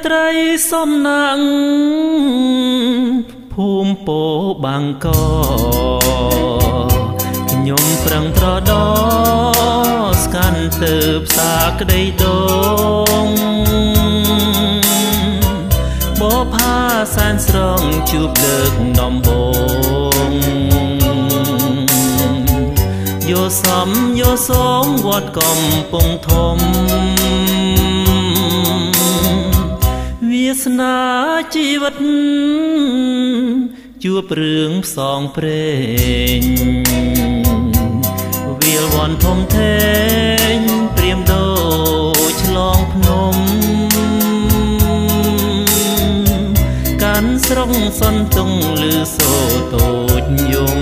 ត្រីសំណាងភូមិពោបាងកខ្ញុំប្រឹងត្រដោស្កាន់ទៅផ្សារក្តីដងបបផាសានស្រងជួបលើកដំបងយោសំយោសងវត្តកំពង់ធំវាសនាជីវិតជួបរឿងផ្សងព្រេងវាលវ័នធំធេងព្រៀមដូចឆ្លងភ្នំកាន់ស្រុកសន្ទុងលឺសូរតូចយំ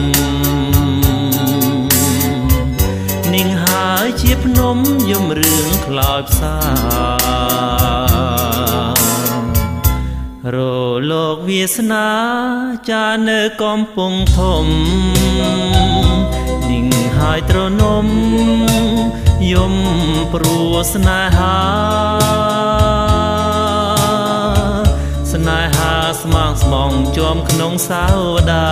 និងហើយជាភ្នំយំរឿងខ្លោចផ្សារលោកវាសនាចានៅកំពង់ធំនិងហើយត្រនំយំព្រោះស្នេហាស្នេហាស្មងស្មងជាប់ក្នុងសាវតា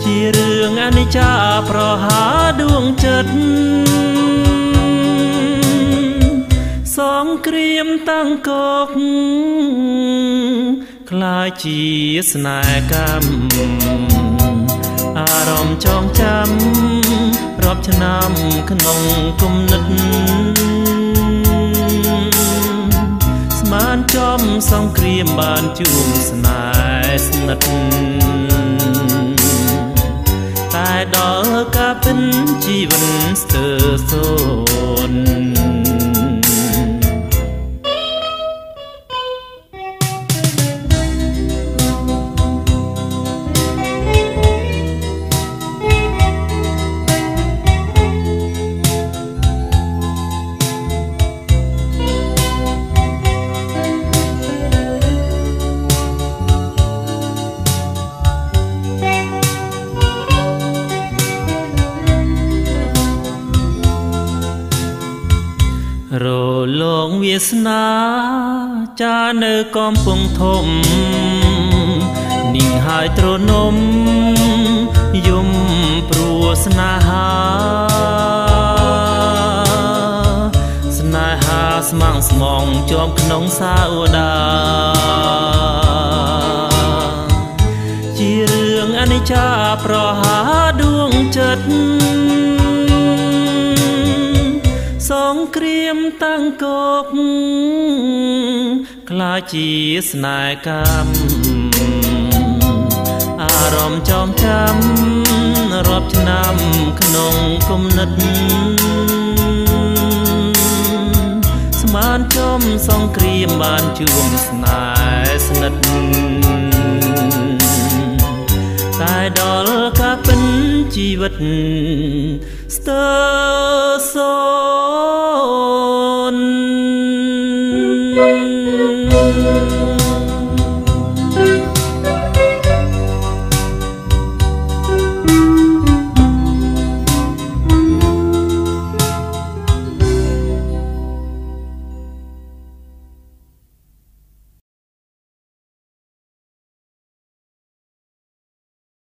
ជារឿងអនិច្ចាប្រហាដួងចិត្តសង្គ្រាមតាំងកកខ្លាចជាស្នេហ៍កម្មអារម្មណ៍ចងចាំរាប់ឆ្នាំក្នុងគំនិតស្មានចំសង្គ្រាមបានជួបស្នេហ៍ស្និទ្ធតែដល់ការពិនជីវិតស្ទើរសូន្យរលងវាសនាចានៅកំពង់ធំនិងហើយត្រនំយំព្រោះស្នេហាស្នេហាស្មងស្មងជាប់ក្នុងសាវតាជារឿងអនិច្ចាប្រហាដួងចិត្តសង្គ្រាមតាំងកកខ្លាចជាស្នេហ៍កម្មអារម្មណ៍ចងចាំរាប់ឆ្នាំក្នុងគំនិតស្មានចំសង្គ្រាមបានជួបស្នេហ៍ស្និទ្ធតែដល់ការពិនជីវិតស្ទើរសូន្យ